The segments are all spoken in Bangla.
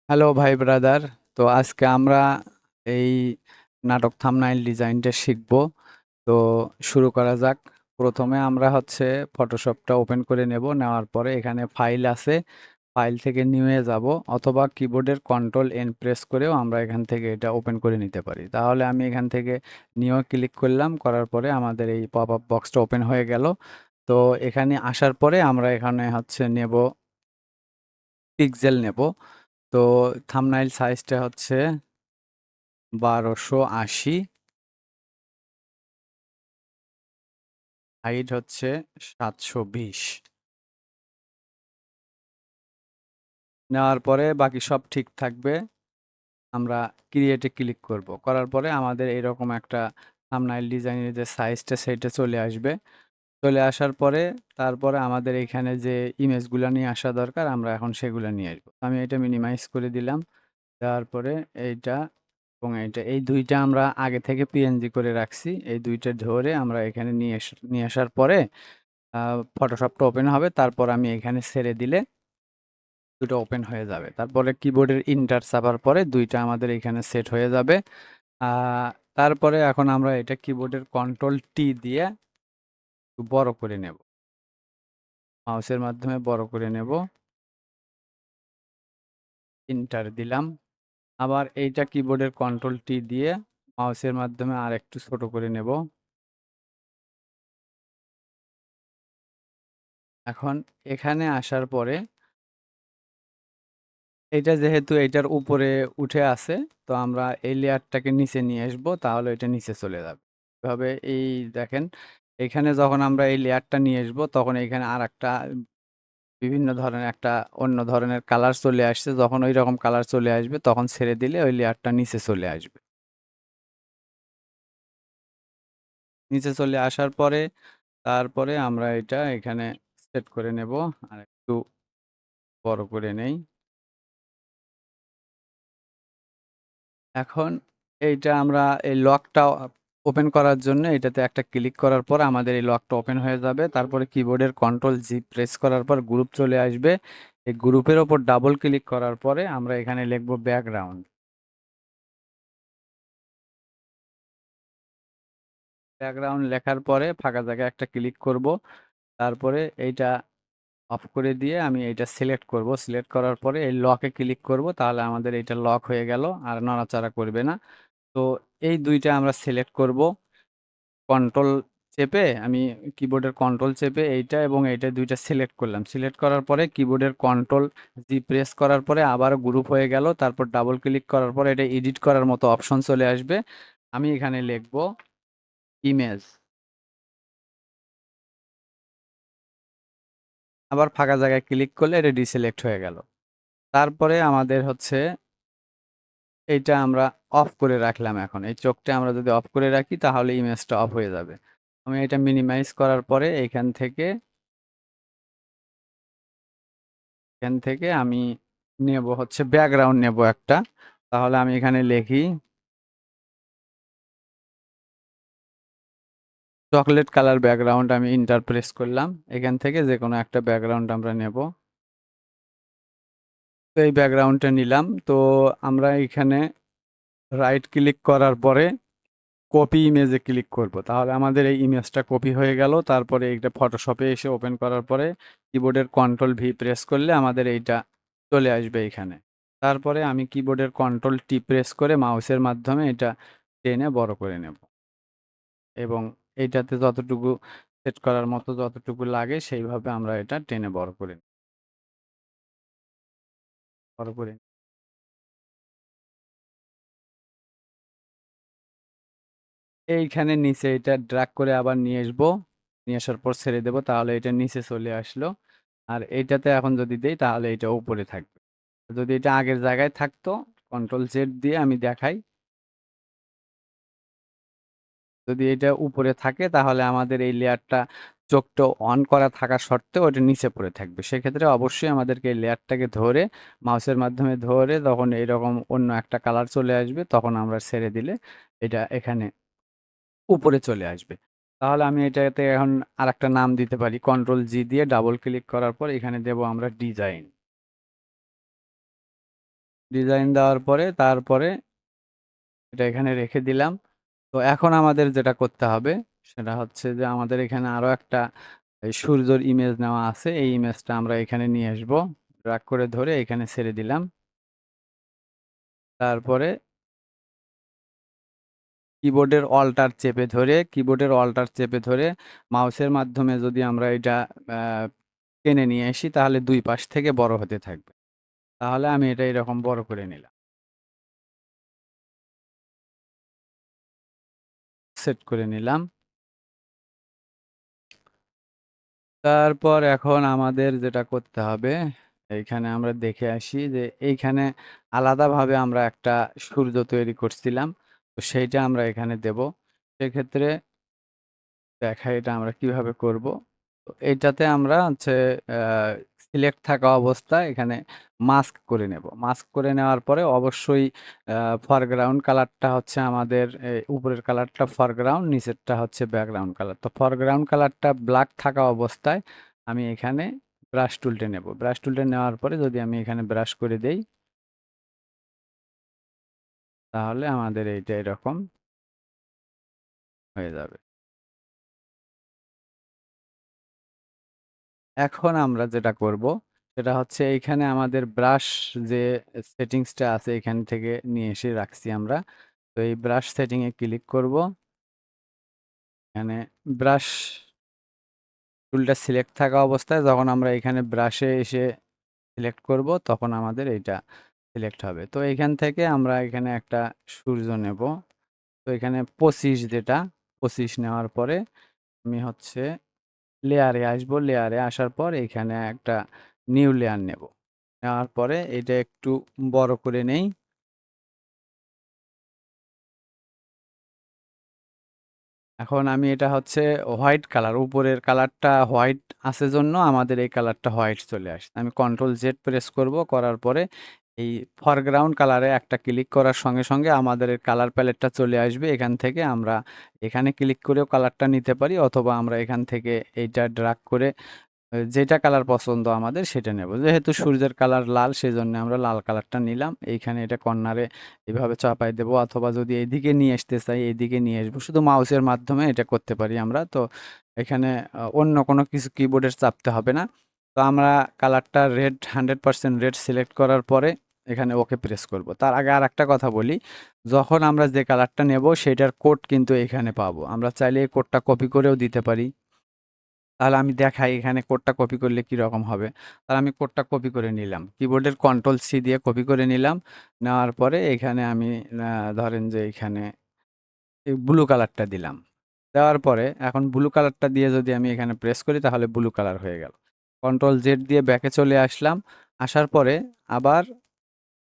হ্যালো ভাই ব্রাদার। তো আজকে আমরা এই নাটক থাম্বনেইল ডিজাইনটা শিখব। তো শুরু করা যাক। প্রথমে আমরা ফটোশপটা ওপেন করে নেব। নেওয়ার পরে এখানে ফাইল আছে, ফাইল থেকে নিউয়ে যাব, অথবা কিবোর্ডের কন্ট্রোল এন প্রেস করেও আমরা এখান থেকে এটা ওপেন করে নিতে পারি। তাহলে আমি এখান থেকে নিউ ক্লিক করলাম, করার পরে আমাদের এই পপ আপ বক্সটা ওপেন হয়ে গেল। তো এখানে আসার পরে আমরা এখানে নেব পিক্সেল নেব। তো থাম্বনেইল সাইজটা 1280, হাইট 720। নেওয়ার পরে বাকি সব ঠিক থাকবে। আমরা ক্রিয়েটে ক্লিক করব, করার পরে আমাদের এরকম একটা থাম্বনেইল ডিজাইনের যে সাইজটা সেটা চলে আসবে। চলে আসার পরে তারপরে আমাদের এখানে যে ইমেজগুলো নিয়ে আসা দরকার, আমরা এখন সেগুলো নিয়ে আসবো। আমি এটা মিনিমাইজ করে দিলাম। দেওয়ার পরে এইটা এবং এইটা, এই দুইটা আমরা আগে থেকে পিএনজি করে রাখছি। এই দুইটা ধরে আমরা এখানে নিয়ে আসার পরে ফটোশপটা ওপেন হবে। তারপর আমি এখানে ছেড়ে দিলে দুটো ওপেন হয়ে যাবে। তারপরে কিবোর্ডের ইন্টার চাপার পরে দুইটা আমাদের এখানে সেট হয়ে যাবে। তারপরে এখন আমরা এটা কিবোর্ডের কন্ট্রোল টি দিয়ে একটু বড় করে নেব, মাউসের মাধ্যমে বড় করে নেব। ইন্টার দিলাম। আবার এইটা কিবোর্ডের কন্ট্রোল টি দিয়ে মাউসের মাধ্যমে আর একটু ছোট করে নেব। এখন এখানে আসার পরে এটা যেহেতু এটার উপরে উঠে আছে, তো আমরা এই লেয়ারটাকে নিচে নিয়ে আসবো, তাহলে এটা নিচে চলে যাবে। এভাবে এই দেখেন, এখানে যখন আমরা এই লেয়ারটা নিয়ে আসবো তখন এখানে আর একটা বিভিন্ন ধরনের একটা অন্য ধরনের কালার চলে আসছে। যখন ওই রকম কালার চলে আসবে তখন ছেড়ে দিলে ওই লেয়ারটা নিচে চলে আসবে। নিচে চলে আসার পরে তারপরে আমরা এটা এখানে সেট করে নেব। আর একটু বড় করে নেই। এখন এইটা আমরা এই লকটা ওপেন করার জন্য এটাতে একটা ক্লিক করার পর আমাদের এই লকটা ওপেন হয়ে যাবে। তারপরে কিবোর্ডের কন্ট্রোল জি প্রেস করার পর গ্রুপ চলে আসবে। এই গ্রুপের ওপর ডাবল ক্লিক করার পরে আমরা এখানে লিখব ব্যাকগ্রাউন্ড। ব্যাকগ্রাউন্ড লেখার পরে ফাঁকা জায়গায় একটা ক্লিক করব। তারপরে এইটা অফ করে দিয়ে আমি এইটা সিলেক্ট করব। সিলেক্ট করার পরে এই লকে ক্লিক করব, তাহলে আমাদের এইটা লক হয়ে গেল, আর নড়াচড়া করবে না। তো এই দুইটা আমরা সিলেক্ট করব। কন্ট্রোল চেপে আমি কিবোর্ডের কন্ট্রোল চেপে এইটা এবং এইটা দুইটা সিলেক্ট করলাম। সিলেক্ট করার পরে কিবোর্ডের কন্ট্রোল জি প্রেস করার পরে আবার গ্রুপ হয়ে গেল। তারপর ডাবল ক্লিক করার পরে এটা এডিট করার মতো অপশন চলে আসবে। আমি এখানে লিখব ইমেজ। আবার ফাঁকা জায়গায় ক্লিক করলে এটা ডিসিলেক্ট হয়ে গেল। তারপরে আমাদের এইটা আমরা অফ করে রাখলাম। এখন এই চোখটা আমরা যদি অফ করে রাখি তাহলে ইমেজটা অফ হয়ে যাবে। আমি এটা মিনিমাইজ করার পরে এখান থেকে আমি নেব ব্যাকগ্রাউন্ড নেব একটা। তাহলে আমি এখানে লিখি চকলেট কালার ব্যাকগ্রাউন্ড। আমি ইন্টার প্রেস করলাম। এখান থেকে যে কোনো একটা ব্যাকগ্রাউন্ড আমরা নেব। তো এই ব্যাকগ্রাউন্ডটা নিলাম। তো আমরা এখানে রাইট ক্লিক করার পরে কপি ইমেজে ক্লিক করব, তাহলে আমাদের এই ইমেজটা কপি হয়ে গেল। তারপরে এইটা ফটোশপে এসে ওপেন করার পরে কিবোর্ডের কন্ট্রোল ভি প্রেস করলে আমাদের এইটা চলে আসবে এখানে। তারপরে আমি কিবোর্ডের কন্ট্রোল টি প্রেস করে মাউসের মাধ্যমে এটা টেনে বড় করে নেব, এবং এইটাতে যতটুকু সেট করার মতো যতটুকু লাগে সেইভাবে আমরা এটা টেনে বড় করে এইখানে নিচে এটা ড্র্যাগ করে আবার নিয়ে আসবো। নিয়ে আসার পর ছেড়ে দেবো, তাহলে এটা নিচে চলে আসলো। আর এইটাতে এখন যদি দেই তাহলে এটা উপরে থাকবে। যদি এটা আগের জায়গায় থাকতো, কন্ট্রোল জেড দিয়ে আমি দেখাই, যদি এটা উপরে থাকে তাহলে আমাদের এই লেয়ারটা চোখটা অন করা থাকা সত্ত্বেও ওটা নিচে পড়ে থাকবে। সেক্ষেত্রে অবশ্যই আমাদেরকে এই লেয়ারটাকে ধরে মাউসের মাধ্যমে ধরে তখন এইরকম অন্য একটা কালার চলে আসবে, তখন আমরা ছেড়ে দিলে এটা এখানে উপরে চলে আসবে। তাহলে আমি এটাতে এখন আরেকটা নাম দিতে পারি। কন্ট্রোল জি দিয়ে ডাবল ক্লিক করার পর এখানে দেব আমরা ডিজাইন। ডিজাইন দেওয়ার পরে তারপরে এটা এখানে রেখে দিলাম। তো এখন আমাদের যেটা করতে হবে সেটা হচ্ছে যে আমাদের এখানে আরো একটা এই সূর্যের ইমেজ নেওয়া আছে। এই ইমেজটা আমরা এখানে নিয়ে আসব। ড্র্যাগ করে ধরে এখানে ছেড়ে দিলাম। তারপরে কিবোর্ডের অল্টার চেপে ধরে মাউসের মাধ্যমে যদি আমরা এটা টেনে নিয়ে আসি তাহলে দুই পাশ থেকে বড় হতে থাকবে। তাহলে আমি এটা এরকম বড় করে নিলাম, সেট করে নিলাম। তারপর এখন আমাদের যেটা করতে হবে, এইখানে আমরা দেখে আসি যে এইখানে আলাদাভাবে আমরা একটা সূর্য তৈরি করছিলাম। তো সেইটা আমরা এখানে দেব। সেক্ষেত্রে দেখাই এটা আমরা কিভাবে করব। তো এইটাতে আমরা হচ্ছে সিলেক্ট থাকা অবস্থায় এখানে মাস্ক করে নেব। মাস্ক করে নেওয়ার পরে অবশ্যই ফরগ্রাউন্ড কালারটা হচ্ছে আমাদের উপরের কালারটা ফরগ্রাউন্ড, নিচেরটা হচ্ছে ব্যাকগ্রাউন্ড কালার। তো ফরগ্রাউন্ড কালারটা ব্ল্যাক থাকা অবস্থায় আমি এখানে ব্রাশ টুলটা নেব। ব্রাশ টুলটা নেওয়ার পরে যদি আমি এখানে ব্রাশ করে দেই তাহলে আমাদের এইটা এরকম হয়ে যাবে। এখন আমরা যেটা করব সেটা হচ্ছে এইখানে আমাদের ব্রাশ যে সেটিংসটা আছে এখান থেকে নিয়ে এসে রাখছি আমরা। তো এই ব্রাশ সেটিংয়ে ক্লিক করব। এখানে ব্রাশ টুলটা সিলেক্ট থাকা অবস্থায় যখন আমরা এখানে ব্রাশে এসে সিলেক্ট করব তখন আমাদের এইটা সিলেক্ট হবে। তো এখান থেকে আমরা এখানে একটা সূর্য নেব। তো এখানে 25 যেটা 25 নেওয়ার পরে আমি হচ্ছে লেয়ারে আসব। লেয়ারে আসার পর এখানে একটা নিউ লেয়ার নেব। নেওয়ার পরে এটা একটু বড় করে নেই। এখন আমি এটা হচ্ছে হোয়াইট কালার, উপরের কালারটা হোয়াইট আছে জন্য আমাদের এই কালারটা হোয়াইট চলে আসে। আমি কন্ট্রোল জেড প্রেস করব, করার পরে এই ফরগ্রাউন্ড কালারে একটা ক্লিক করার সঙ্গে সঙ্গে আমাদের এই কালার প্যালেটটা চলে আসবে। এখান থেকে আমরা এখানে ক্লিক করেও কালারটা নিতে পারি, অথবা আমরা এখান থেকে এইটা ড্র্যাগ করে যেটা কালার পছন্দ আমাদের সেটা নেব। যেহেতু সূর্যের কালার লাল সেজন্য আমরা লাল কালারটা নিলাম। এইখানে এটা কর্নারে এভাবে চাপাই দেব, অথবা যদি এইদিকে নিয়ে আসতে চাই এইদিকে নিয়ে আসবো। শুধু মাউসের মাধ্যমে এটা করতে পারি আমরা। তো এখানে অন্য কোনো কিছু কিবোর্ডের চাপতে হবে না। তো আমরা কালারটা রেড 100% রেড সিলেক্ট করার পরে এখানে ওকে প্রেস করব। তার আগে আর একটা কথা বলি, যখন আমরা যে কালারটা নেব সেটার কোড কিন্তু এখানে পাবো। আমরা চাইলে এই কোডটা কপি করেও দিতে পারি। তাহলে আমি দেখাই এখানে কোডটা কপি করলে কি রকম হবে। তাহলে আমি কোডটা কপি করে নিলাম, কিবোর্ডের কন্ট্রোল সি দিয়ে কপি করে নিলাম। নেওয়ার পরে এখানে আমি ধরেন যে এখানে এই ব্লু কালারটা দিলাম। দেওয়ার পরে এখন ব্লু কালারটা দিয়ে যদি আমি এখানে প্রেস করি তাহলে ব্লু কালার হয়ে গেল। কন্ট্রোল জেড দিয়ে ব্যাকে চলে আসলাম। আসার পরে আবার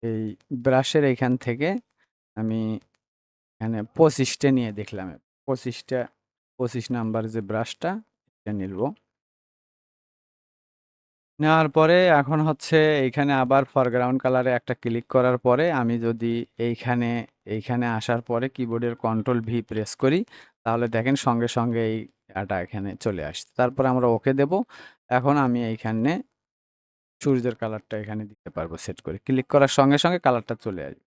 এই ব্রাশের এইখান থেকে আমি এখানে 25টা নিয়ে দেখলাম। 25টা 25 নাম্বার যে ব্রাশটা এটা নিব। নেওয়ার পরে এখন হচ্ছে এইখানে আবার ফরগ্রাউন্ড কালারে একটা ক্লিক করার পরে আমি যদি এইখানে এইখানে আসার পরে কিবোর্ডের কন্ট্রোল ভি প্রেস করি তাহলে দেখেন সঙ্গে সঙ্গে এই আটা এখানে চলে আসছে। তারপর আমরা ওকে দেব। এখন আমি এইখানে সূর্যের কালারটা এখানে দিতে পারবো সেট করে। ক্লিক করার সঙ্গে সঙ্গে কালারটা চলে আসবে।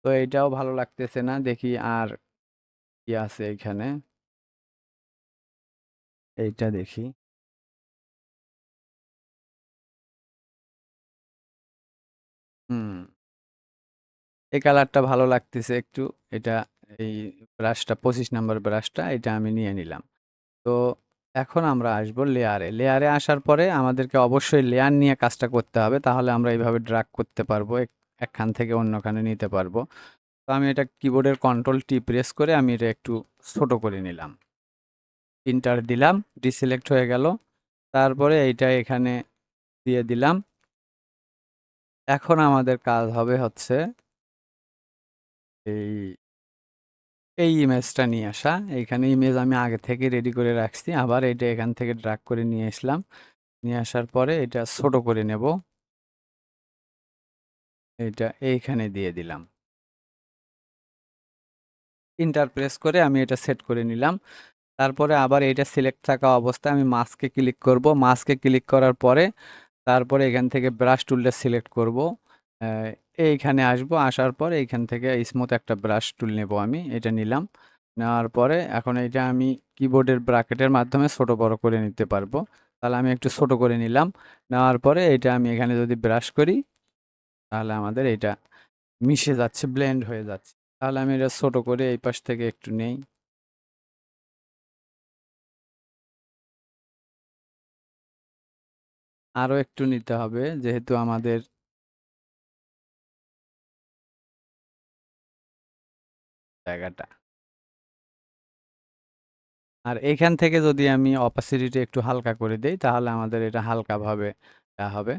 তো এইটাও ভালো লাগতেছে না, দেখি আর কি আছে এইখানে, এইটা দেখি। হুম, এই কালারটা ভালো লাগতেছে একটু। এটা এই ব্রাশটা 25 নাম্বার ব্রাশটা এটা আমি নিয়ে নিলাম। তো এখন আমরা আসবো লেয়ারে। লেয়ারে আসার পরে আমাদেরকে অবশ্যই লেয়ার নিয়ে কাজটা করতে হবে। তাহলে আমরা এইভাবে ড্র্যাগ করতে পারবো। একখান থেকে অন্যখানে নিতে পারবো। তো আমি এটা কিবোর্ডের কন্ট্রোল টি প্রেস করে আমি এটা একটু ছোট করে নিলাম। এন্টার দিলাম, ডিসিলেক্ট হয়ে গেল। তারপরে এইটা এখানে দিয়ে দিলাম। এখন আমাদের কাজ হবে হচ্ছে এই এই ইমেজটা নিয়ে আসা। এইখানে ইমেজ আমি আগে থেকে রেডি করে রাখছি। আবার এটা এখান থেকে ড্র্যাগ করে নিয়ে আসলাম। নিয়ে আসার পরে এটা ছোট করে নেব। এটা এইখানে দিয়ে দিলাম। এন্টার প্রেস করে আমি এটা সেট করে নিলাম। তারপরে আবার এটা সিলেক্ট থাকা অবস্থায় আমি মাস্কে ক্লিক করব। মাস্কে ক্লিক করার পরে তারপরে এখান থেকে ব্রাশ টুলটা সিলেক্ট করব। এইখানে আসবো, আসার পর এইখান থেকে স্মুথ একটা ব্রাশ টুল নেব আমি, এটা নিলাম। নেওয়ার পরে এখন এইটা আমি কিবোর্ডের ব্র্যাকেটের মাধ্যমে ছোট বড় করে নিতে পারবো। তাহলে আমি একটু ছোট করে নিলাম। নেওয়ার পরে এটা আমি এখানে যদি ব্রাশ করি, তাহলে আমাদের এটা মিশে যাচ্ছে, ব্লেন্ড হয়ে যাচ্ছে। তাহলে আমি এটা ছোট করে এই পাশ থেকে একটু নেই। আরো একটু নিতে হবে, যেহেতু আমাদের জায়গাটা। আর এইখান থেকে যদি আমি অপাসিটিটা একটু হালকা করে দেই, তাহলে আমাদের এটা হালকাভাবে হবে।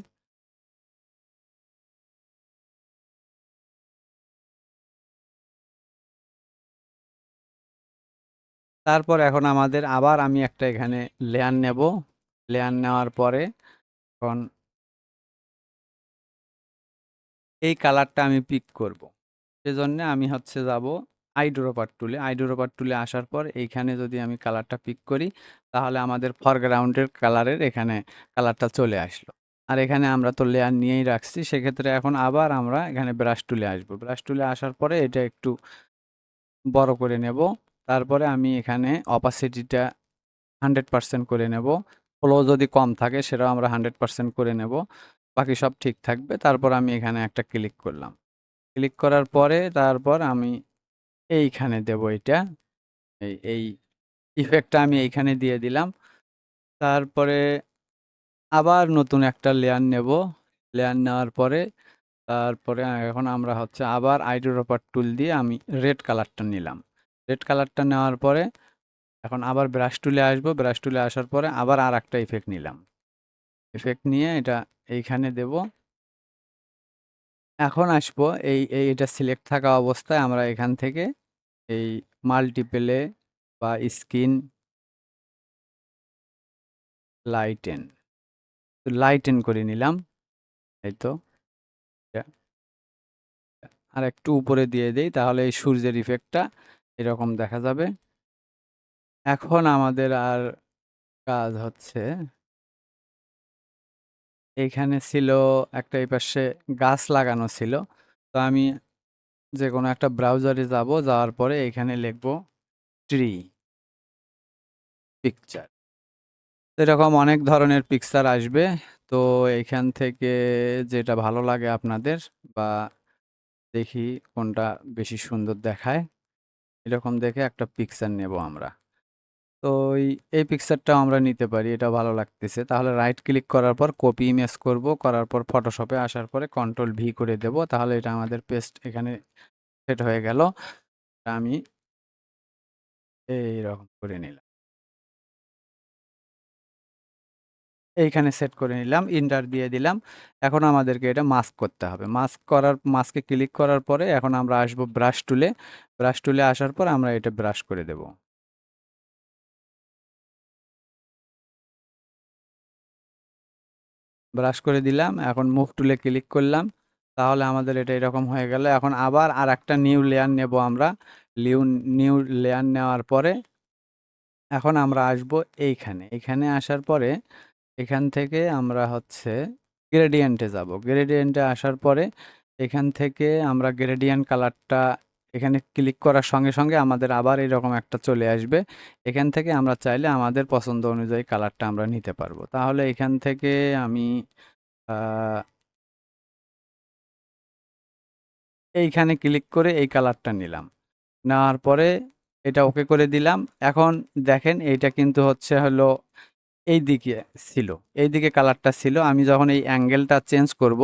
তারপর এখন আমাদের আবার আমি একটা এখানে লেয়ার নেব। লেয়ার নেওয়ার পরে এখন এই কালারটা আমি পিক করব। সেজন্য আমি হচ্ছে যাব আইড্রপার টুলে। আইড্রপার টুলে আসার পর এইখানে যদি আমি কালারটা পিক করি, তাহলে আমাদের ফরগ্রাউন্ডের কালারের এখানে কালারটা চলে আসলো। আর এখানে আমরা তো লেয়ার নিয়েই রাখছি, সেক্ষেত্রে এখন আবার আমরা এখানে ব্রাশ টুলে আসবো। ব্রাশ টুলে আসার পরে এটা একটু বড় করে নেব। তারপরে আমি এখানে অপাসিটিটা 100% করে নেব। ফ্লো যদি কম থাকে সেটাও আমরা 100% করে নেব। বাকি সব ঠিক থাকবে। তারপর আমি এখানে একটা ক্লিক করলাম। ক্লিক করার পরে তারপর আমি এইখানে দেব এটা। এই ইফেক্টটা আমি এইখানে দিয়ে দিলাম। তারপরে আবার নতুন একটা লেয়ার নেব। লেয়ার নেওয়ার পরে তারপরে এখন আমরা হচ্ছে আবার আইড্রপার টুল দিয়ে আমি রেড কালারটা নিলাম। রেড কালারটা নেওয়ার পরে এখন আবার ব্রাশ টুলে আসবো। ব্রাশ টুলে আসার পরে আবার আরেকটা ইফেক্ট নিলাম। ইফেক্ট নিয়ে এটা এইখানে দেব। এখন আসবো এটা সিলেক্ট থাকা অবস্থায় আমরা এখান থেকে এই মাল্টিপেলে বা স্কিন লাইটেন লাইটেন করে নিলাম। এই তো এটা আর একটু উপরে দিয়ে দেই, তাহলে এই সূর্যের ইফেক্টটা এরকম দেখা যাবে। এখন আমাদের আর কাজ হচ্ছে এইখানে ছিল একটা এই পাশে গাছ লাগানো ছিল। তো আমি যে কোনো একটা ব্রাউজারে যাব, যাওয়ার পরে এখানে লিখব ট্রি পিকচার। এরকম অনেক ধরনের পিকচার আসবে। তো এইখান থেকে যেটা ভালো লাগে আপনাদের, বা দেখি কোনটা বেশি সুন্দর দেখায়, এরকম দেখে একটা পিকচার নেব আমরা। তো এই পিকচারটাও আমরা নিতে পারি, এটা ভালো লাগতেছে। তাহলে রাইট ক্লিক করার পর কপি ইমেজ করব, করার পর ফটোশপে আসার পরে কন্ট্রোল ভি করে দেব। তাহলে এটা আমাদের পেস্ট এখানে সেট হয়ে গেল। আমি এইরকম করে নিলাম, এইখানে সেট করে নিলাম, ইন্টার দিয়ে দিলাম। এখন আমাদেরকে এটা মাস্ক করতে হবে। মাস্কে ক্লিক করার পরে এখন আমরা আসব ব্রাশ টুলে। ব্রাশ টুলে আসার পর আমরা এটা ব্রাশ করে দেব। ব্রাশ করে দিলাম। এখন মুভ টুলে ক্লিক করলাম। তাহলে আমাদের এটা এরকম হয়ে গেল। এখন আবার আরেকটা নিউ লেয়ার নেব আমরা। লিউ নিউ লেয়ার নেওয়ার পরে এখন আমরা আসব এইখানে। এখানে আসার পরে এখান থেকে আমরা হচ্ছে গ্রেডিয়েন্টে যাব। গ্রেডিয়েন্টে আসার পরে এখান থেকে আমরা গ্রেডিয়েন্ট কালারটা এখানে ক্লিক করার সঙ্গে সঙ্গে আমাদের আবার এরকম একটা চলে আসবে। এখান থেকে আমরা চাইলে আমাদের পছন্দ অনুযায়ী কালারটা আমরা নিতে পারবো। তাহলে এখান থেকে আমি আহ, এইখানে ক্লিক করে এই কালারটা নিলাম। নেওয়ার পরে এটা ওকে করে দিলাম। এখন দেখেন এইটা কিন্তু হচ্ছে হলো এই দিকে ছিল, এই দিকে কালারটা ছিল। আমি যখন এই অ্যাঙ্গেলটা চেঞ্জ করব,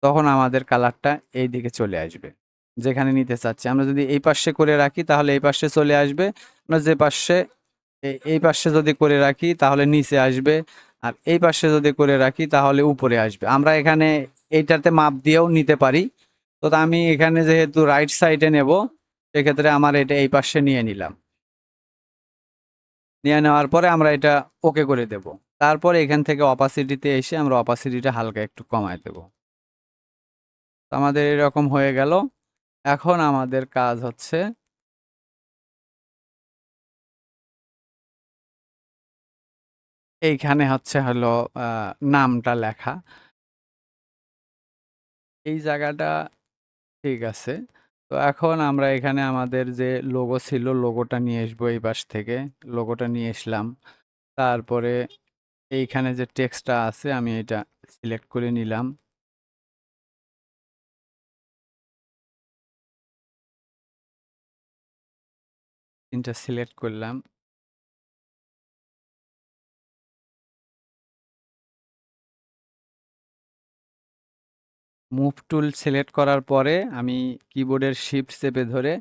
তখন আমাদের কালারটা এই দিকে চলে আসবে, যেখানে নিতে চাচ্ছি। আমরা যদি এই পাশে করে রাখি তাহলে এই পাশে চলে আসবে। আমরা যে পাশে এই পাশে যদি করে রাখি তাহলে নিচে আসবে। আর এই পাশে যদি করে রাখি তাহলে উপরে আসবে। আমরা এখানে এইটাতে মাপ দিয়েও নিতে পারি। তো আমি এখানে যেহেতু রাইট সাইডে নেব, সেক্ষেত্রে আমার এটা এই পাশে নিয়ে নিলাম। নিয়ে নেওয়ার পরে আমরা এটা ওকে করে দেব। তারপরে এখান থেকে অপাসিটিতে এসে আমরা অপাসিটিটা হালকা একটু কমায় দেব। আমাদের এরকম হয়ে গেল। এখন আমাদের কাজ হচ্ছে এইখানে হচ্ছে হলো নামটা লেখা। এই জায়গাটা ঠিক আছে। তো এখন আমরা এখানে আমাদের যে লোগো ছিল, লোগোটা নিয়ে আসবো এই পাশ থেকে। লোগোটা নিয়ে আসলাম। তারপরে এইখানে যে টেক্সটটা আছে আমি এটা সিলেক্ট করে নিলাম। তিনটা সিলেক্ট করলাম। মুভ টুল সিলেক্ট করার পরে আমি কিবোর্ডের শিফট চেপে ধরে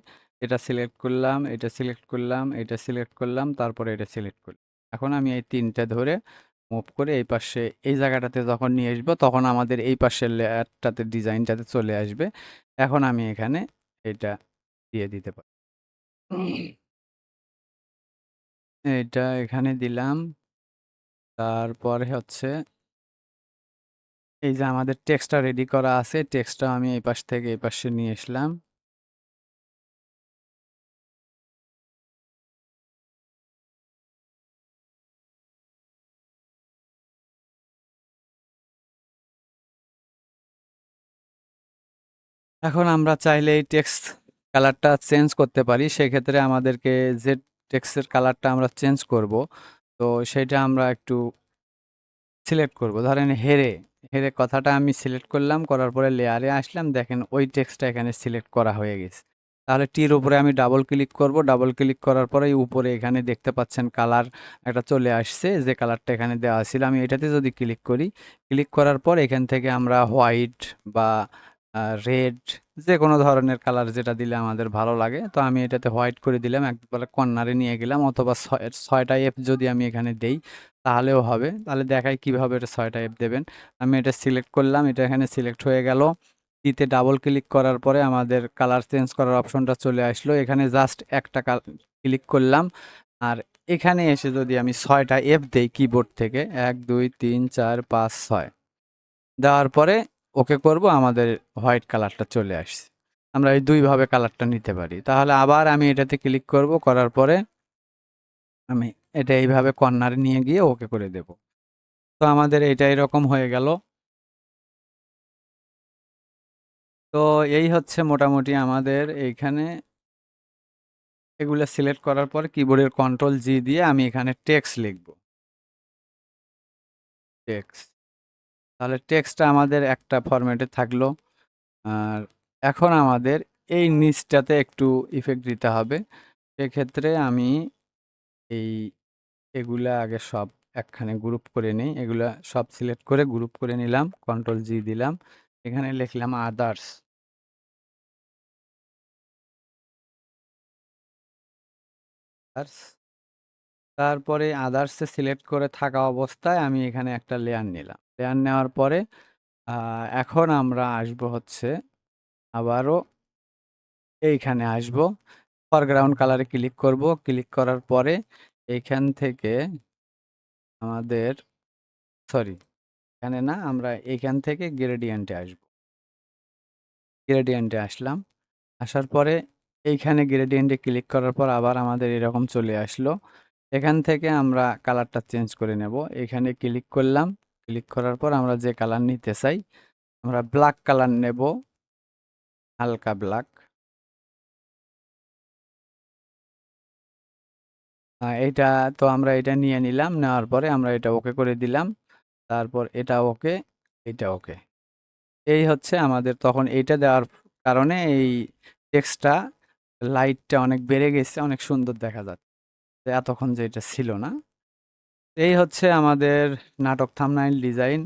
এটা সিলেক্ট করলাম, এটা সিলেক্ট করলাম, এটা সিলেক্ট করলাম, তারপরে এটা সিলেক্ট করলাম। এখন আমি এই ৩ টে ধরে মুভ করে এই পাশে এই জায়গাটাতে যখন নিয়ে আসবো তখন আমাদের এই পাশের লেয়ারটাতে ডিজাইনটাতে চলে আসবে। এখন আমি এখানে এটা দিয়ে দিতে পারি। এটা এখানে দিলাম। তারপরে হচ্ছে এই যে আমাদের টেক্সটটা রেডি করা আছে, টেক্সটটা আমি এই পাশ থেকে এই পাশে নিয়ে আসলাম। এখন আমরা চাইলে এই টেক্সট কালারটা চেঞ্জ করতে পারি। সেক্ষেত্রে আমাদেরকে যে টেক্সটের কালারটা আমরা চেঞ্জ করব, তো সেটা আমরা একটু সিলেক্ট করব। ধরেন হেরে, হেরে কথাটা আমি সিলেক্ট করলাম, করার পরে লেয়ারে আসলাম, দেখেন ওই টেক্সটটা এখানে সিলেক্ট করা হয়ে গেছে। তাহলে টির উপরে আমি ডাবল ক্লিক করব, ডাবল ক্লিক করার পরেই উপরে এখানে দেখতে পাচ্ছেন কালার একটা চলে আসছে, যে কালারটা এখানে দেওয়া ছিল। আমি এটাতে যদি ক্লিক করি, ক্লিক করার পর এখান থেকে আমরা হোয়াইট বা রেড যে কোনো ধরনের কালার যেটা দিলে আমাদের ভালো লাগে, তো আমি এটাতে হোয়াইট করে দিলাম, একবারে কর্নারে নিয়ে গেলাম, অথবা ৬টা এফ যদি আমি এখানে দেই তাহলেও হবে। তাহলে দেখাই কিভাবে এটা ৬টা এফ দেবেন। আমি এটা সিলেক্ট করলাম, এটা এখানে সিলেক্ট হয়ে গেল। টিতে ডাবল ক্লিক করার পরে আমাদের কালার চেঞ্জ করার অপশনটা চলে আসলো। এখানে জাস্ট একটা ক্লিক করলাম, আর এখানে এসে যদি আমি ৬টা এফ দেই কিবোর্ড থেকে, ১ ২ ৩ ৪ ৫ ৬ দেওয়ার পরে ওকে করব, আমাদের হোয়াইট কালারটা চলে আসছে। আমরা এই ২ ভাবে কালারটা নিতে পারি। তাহলে আবার আমি এটাতে ক্লিক করব, করার পরে আমি এটা এইভাবে কর্নারে নিয়ে গিয়ে ওকে করে দেব। তো আমাদের এটা এরকম হয়ে গেল। তো এই হচ্ছে মোটামুটি আমাদের এইখানে এগুলা সিলেক্ট করার পর কিবোর্ডের কন্ট্রোল জি দিয়ে আমি এখানে টেক্সট লিখব। টেক্সট। তাহলে টেক্সটটা আমাদের একটা ফরম্যাটে থাকলো। আর এখন আমাদের এই নিচটাতে একটু ইফেক্ট দিতে হবে। সেক্ষেত্রে আমি এই এগুলা আগে সব একখানে গ্রুপ করে নেই। এগুলা সব সিলেক্ট করে গ্রুপ করে নিলাম। কন্ট্রোল জি দিলাম। এখানে লিখলাম আদার্স। আদার্স। তারপরে আদার্সে সিলেক্ট করে থাকা অবস্থায় আমি এখানে একটা লেয়ার নিলাম। লেয়ার নেওয়ার পরে এখন আমরা আসবো হচ্ছে আবারও এইখানে আসবো। ফরগ্রাউন্ড কালারে ক্লিক করব। ক্লিক করার পরে এইখান থেকে আমাদের সরি, এখানে না, আমরা এইখান থেকে গ্রেডিয়েন্টে আসবো। গ্রেডিয়েন্টে আসলাম। আসার পরে এইখানে গ্রেডিয়েন্টে ক্লিক করার পর আবার আমাদের এরকম চলে আসলো। এখান থেকে আমরা কালারটা চেঞ্জ করে নেব। এখানে ক্লিক করলাম। ক্লিক করার পর আমরা যে কালার নিতে চাই, আমরা ব্ল্যাক কালার নেব, হালকা ব্ল্যাক। এইটা তো আমরা এটা নিয়ে নিলাম। নেওয়ার পরে আমরা এটা ওকে করে দিলাম। তারপর এটা ওকে, এটা ওকে। এই হচ্ছে আমাদের তখন এইটা দেওয়ার কারণে এই টেক্সটটা লাইটটা অনেক বেড়ে গেছে, অনেক সুন্দর দেখা যাচ্ছে। এতক্ষণ যে এটা ছিল না। এই হচ্ছে আমাদের নাটক থাম্বনেইল ডিজাইন।